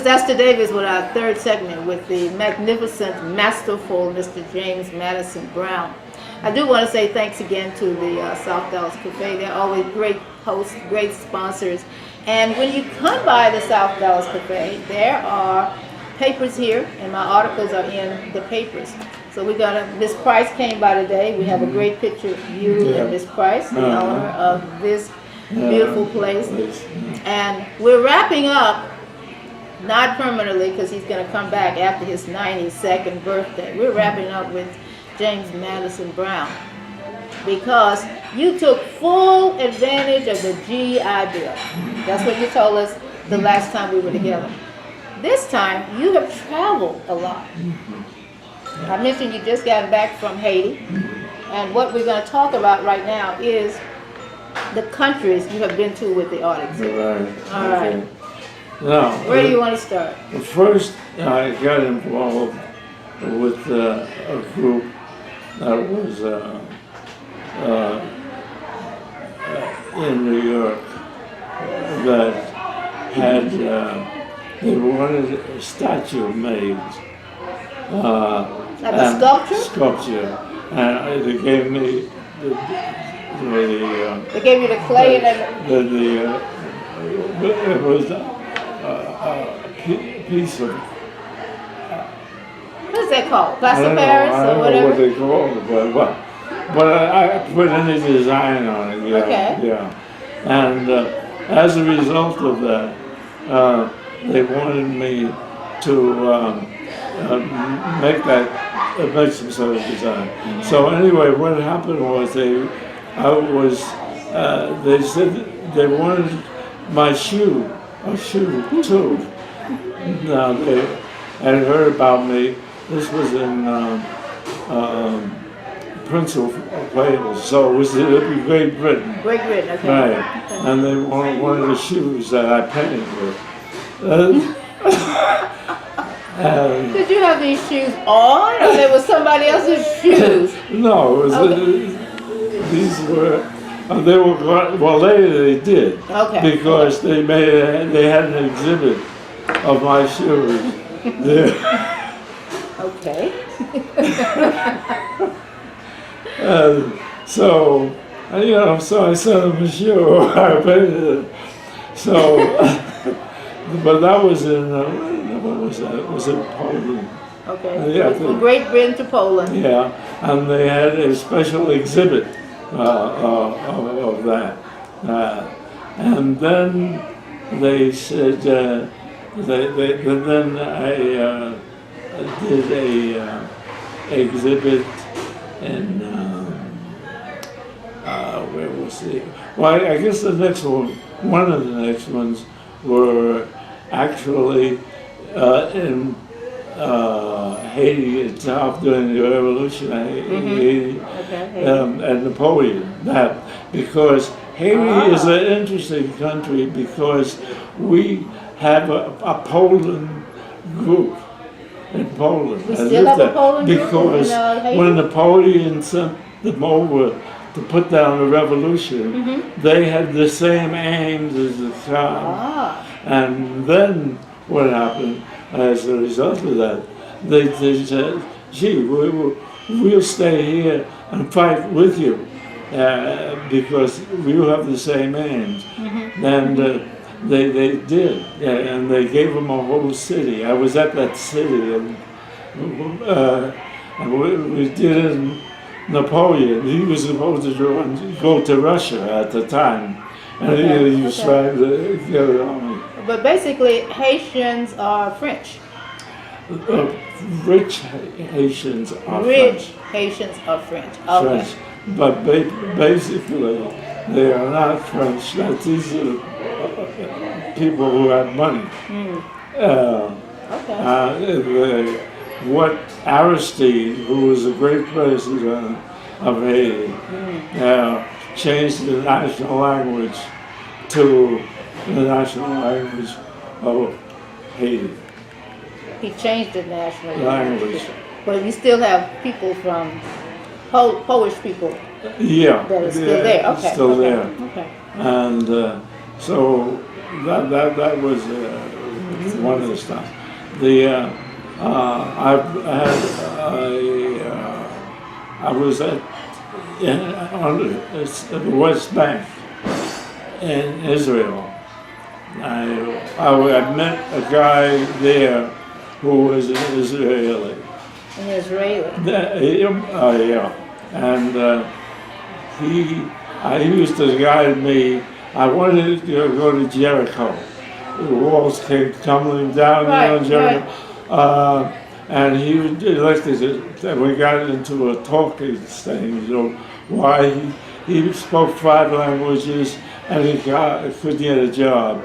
is Esther Davis with our third segment with the magnificent, masterful Mr. James Madison Brown. I do want to say thanks again to the South Dallas Cafe. They're always great hosts, great sponsors. And when you come by the South Dallas Cafe, there are papers here, and my articles are in the papers. So we got Miss Price came by today. We have a great picture of you and Miss Price, the owner of this beautiful place. And we're wrapping up, not permanently, because he's going to come back after his 92nd birthday. We're wrapping up with James Madison Brown because you took full advantage of the GI Bill. That's what you told us the last time we were together. This time, you have traveled a lot. I mentioned you just got back from Haiti, and what we're going to talk about right now is the countries you have been to with the art exhibit. Right. All right. Okay. Now, Where do you want to start? First, I got involved with a group that was in New York that had, they wanted a statue made. Like a sculpture? Sculpture. And they gave me They gave you the clay and then... it was a piece of... What is that called? Plaster Paris I or don't know whatever? what they call it, but I put any design on it. Yeah, Okay. Yeah. And as a result of that, they wanted me to make some sort of design. So anyway, what happened was they said they wanted my shoe, a shoe too. Now they had heard about me. This was in Prince of Wales, so it was in Great Britain. Great Britain, okay. Right, Okay. and they wanted one of the shoes that I painted with. Did you have these shoes on, or they were somebody else's shoes? No, it was, these were, they were, well later they did. Okay. Because they had an exhibit of my shoes there. Okay. So I sent them a shoe, I painted it. So, but that was in, what was that? It was in Poland. Okay. Yeah, From Great Britain to Poland. Yeah, and they had a special exhibit of that. And then they said, then I did a exhibit in, where was it? Well, I guess the next one of the next ones were actually in Haiti itself during the revolution in Haiti, and Napoleon. That because Haiti is an interesting country because we have a Poland group in Poland. We still have a Poland group because in Haiti? when Napoleon sent them over to put down the revolution, they had the same aims as the Tsar. And then what happened as a result of that, they said, gee, we'll stay here and fight with you because we have the same aims. And they did, and they gave them a whole city. I was at that city, and we did it in Napoleon. He was supposed to go to Russia at the time, and he was trying to get it on. But basically, Haitians are French. Rich Haitians are Rich French. Haitians are French. Okay. French. But basically, they are not French. These are people who have money. What Aristide, who was a great president of Haiti, changed the national language to the national language of Haiti. He changed the national Language. But you still have people from Polish people Yeah. that are still there. Okay. Still okay. there. Okay. And so that was It's one of the stuff. I was on the West Bank in Israel. I met a guy there who was an Israeli. An Israeli. Yeah, and he used to guide me. I wanted to go to Jericho. The walls came tumbling down on Jericho. Right. And he elected it, and we got into a talking thing, why he spoke 5 languages and he could get a job.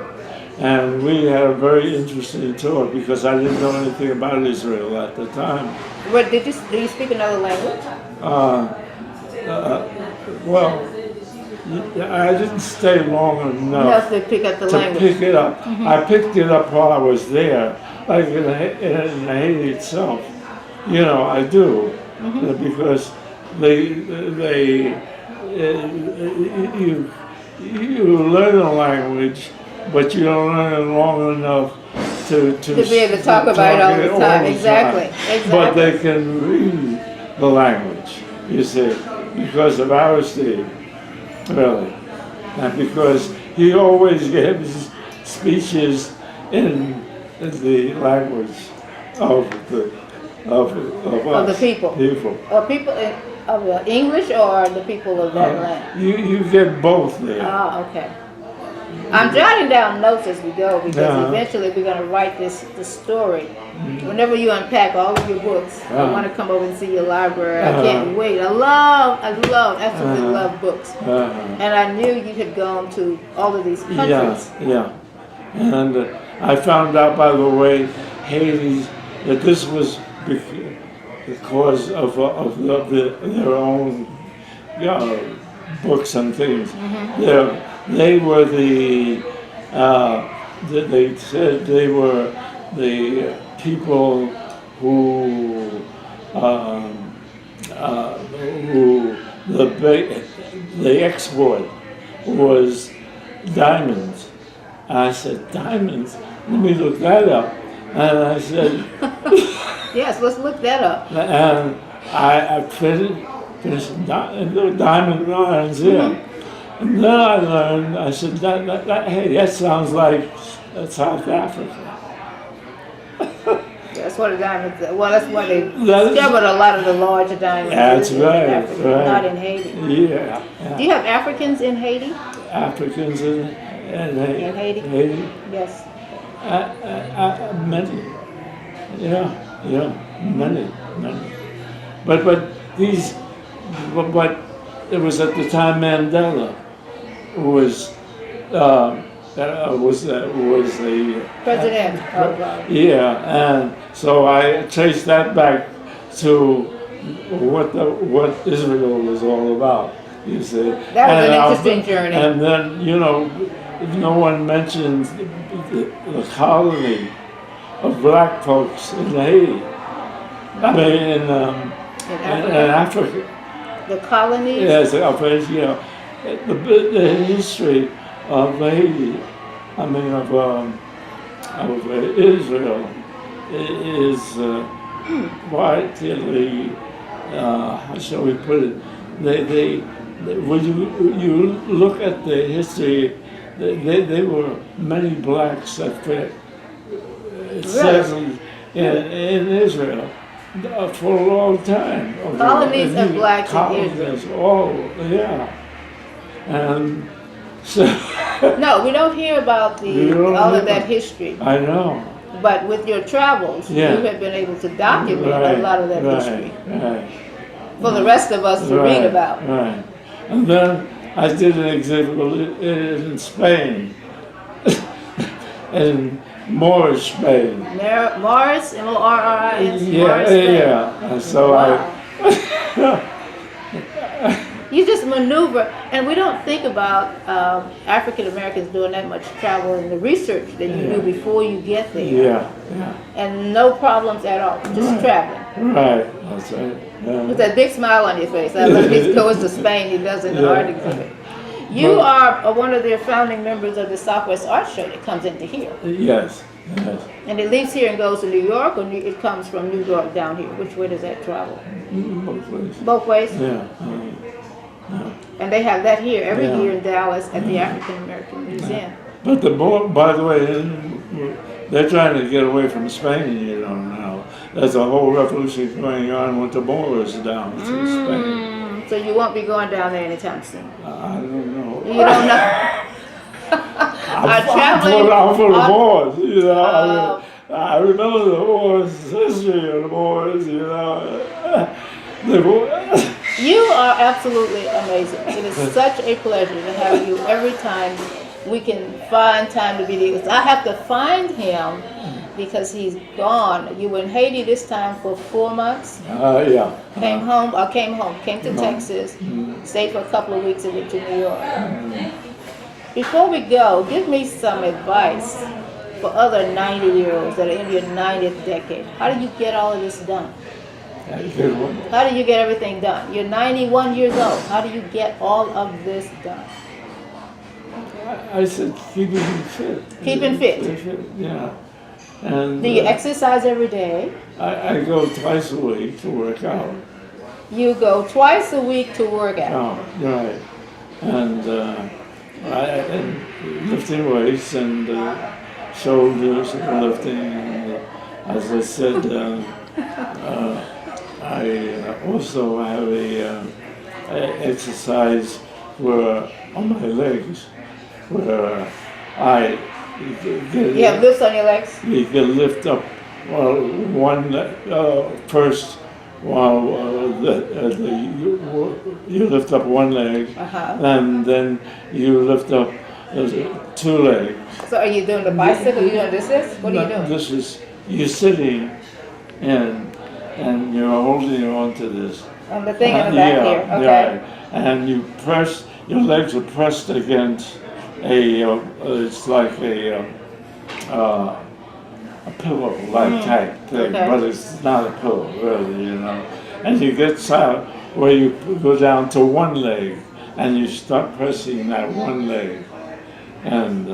And we had a very interesting talk because I didn't know anything about Israel at the time. What, do you speak another language? Well, I didn't stay long enough to pick up the to language. pick it up. Mm-hmm. I picked it up while I was there, like in Haiti itself. I do, because you learn a language, but you don't learn it long enough to be able to talk about it all the time. Exactly. But they can read the language, you see, because of our Steve, really. And because he always gave his speeches in the language of the people. Of English or the people of that land? You get both there. Ah, okay. I'm jotting down notes as we go because eventually we're going to write this story. Whenever you unpack all of your books, I want to come over and see your library. I can't wait. Absolutely love books. And I knew you had gone to all of these countries. Yeah. And I found out, by the way, Haiti, that this was because of their own books and things. They were they said they were the people who the export was diamonds. I said, diamonds? Let me look that up. And I said, yes, let's look that up. And I finished diamond lines there. And then I learned, I said, hey, that sounds like South Africa. That's what the diamonds, that's why they discovered a lot of the larger diamonds in Africa, not in Haiti. Yeah. Do you have Africans in Haiti? Africans in Haiti? Yes. Many. Many. But it was at the time Mandela was the president. And so I traced that back to what Israel was all about. You see, that was an interesting journey. And then no one mentions the colony of black folks in Haiti. I mean, in Africa. The colonies? Yes, the history of Haiti, of Israel, is widely, how shall we put it? When you look at the history, they were many blacks that settled in Israel. For a long time. Colonies of blacks in Israel. And so... No, we don't hear about all of that history. I know. But with your travels, you have been able to document a lot of that history. For the rest of us to read about. Right. And then I did an exhibit in Spain. in Moorish Spain. Morris, M-O-R-R-I-S? Yeah. So wow. You just maneuver, and we don't think about African Americans doing that much travel and the research that you do before you get there. Yeah. And no problems at all, just traveling. Right, that's right. With that big smile on your face. I love he goes to Spain, he does in the art exhibit. You are one of the founding members of the Southwest Art Show that comes into here. Yes, yes. And it leaves here and goes to New York, or it comes from New York down here? Which way does that travel? Both ways. Both ways? Yeah. And they have that here every Yeah. year in Dallas at the African American Museum. But by the way, they're trying to get away from Spain, you know, now. There's a whole revolution going on with the Moors down to Spain. So you won't be going down there anytime soon? I don't know. You don't know? I'm for the Moors, you know. I remember the Moors, history of the Moors, you know. You are absolutely amazing. It is such a pleasure to have you every time we can find time to be together. I have to find him because he's gone. You were in Haiti this time for 4 months. Yeah. Came to Texas, stayed for a couple of weeks and went to New York. Before we go, give me some advice for other 90-year-olds that are in your 90th decade. How do you get all of this done? How do you get everything done? You're 91 years old. How do you get all of this done? I said keeping fit. Keeping fit. Yeah. And do you exercise every day? I go twice a week to work out. You go twice a week to work out. Oh, right. And and lifting weights and shoulders lifting. And, as I said, I also have a exercise on my legs where you have lifts on your legs? You can lift up one first while you lift up one leg, and then you lift up 2 legs. So are you doing the bicycle? Are you doing this? What are you doing? This is, you're sitting and you're holding on to this. On the thing in the back here, okay. Yeah, and you press, your legs are pressed against it's like a pillow-like type thing, but it's not a pillow, really, you know. And you get where you go down to one leg, and you start pressing that one leg, and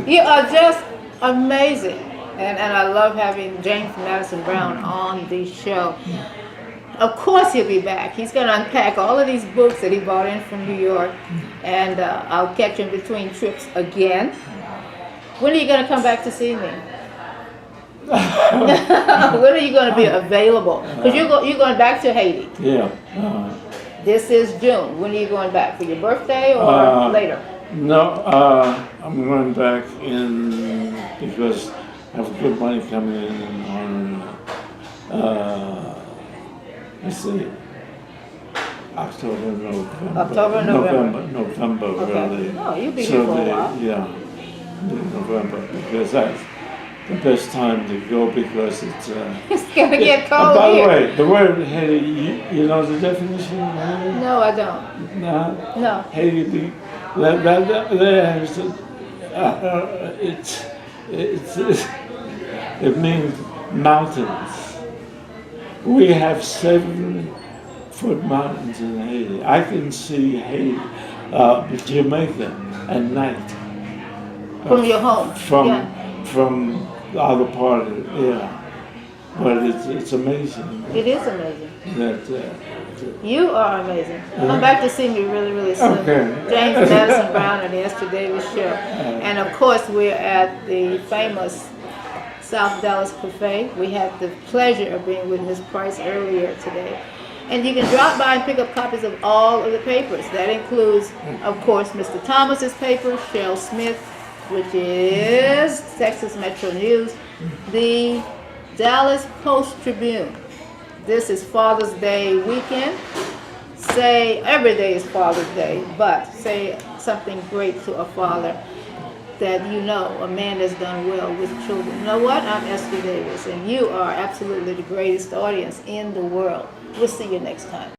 you are just amazing, and I love having James Madison Brown on the show. Of course he'll be back. He's going to unpack all of these books that he brought in from New York, and I'll catch him between trips again. When are you going to come back to see me? When are you going to be available? Because you're going back to Haiti. Yeah. This is June. When are you going back? For your birthday or later? No, I'm going back because I have good money coming in on let's see, October, November, really. Oh, you'll be here for a while. Yeah, November, because that's the best time to go because it's... it's going to get cold by here. the way, the word Haiti, you know the definition of Haiti? No, I don't. No. Haiti, it means mountains. We have 7-foot mountains in Haiti. I can see Haiti, Jamaica at night. From your home? From the other part of it, yeah. But it's amazing. It is amazing. That, you are amazing. Come back to see me really, really soon. Okay. James Madison Brown and the Ester Show. And of course, we're at the famous South Dallas Cafe. We had the pleasure of being with Ms. Price earlier today. And you can drop by and pick up copies of all of the papers. That includes, of course, Mr. Thomas's paper, Cheryl Smith, which is Texas Metro News, the Dallas Post-Tribune. This is Father's Day weekend. Say, every day is Father's Day, but say something great to a father that you know, a man that's done well with children. You know what? I'm Esther Davis, and you are absolutely the greatest audience in the world. We'll see you next time.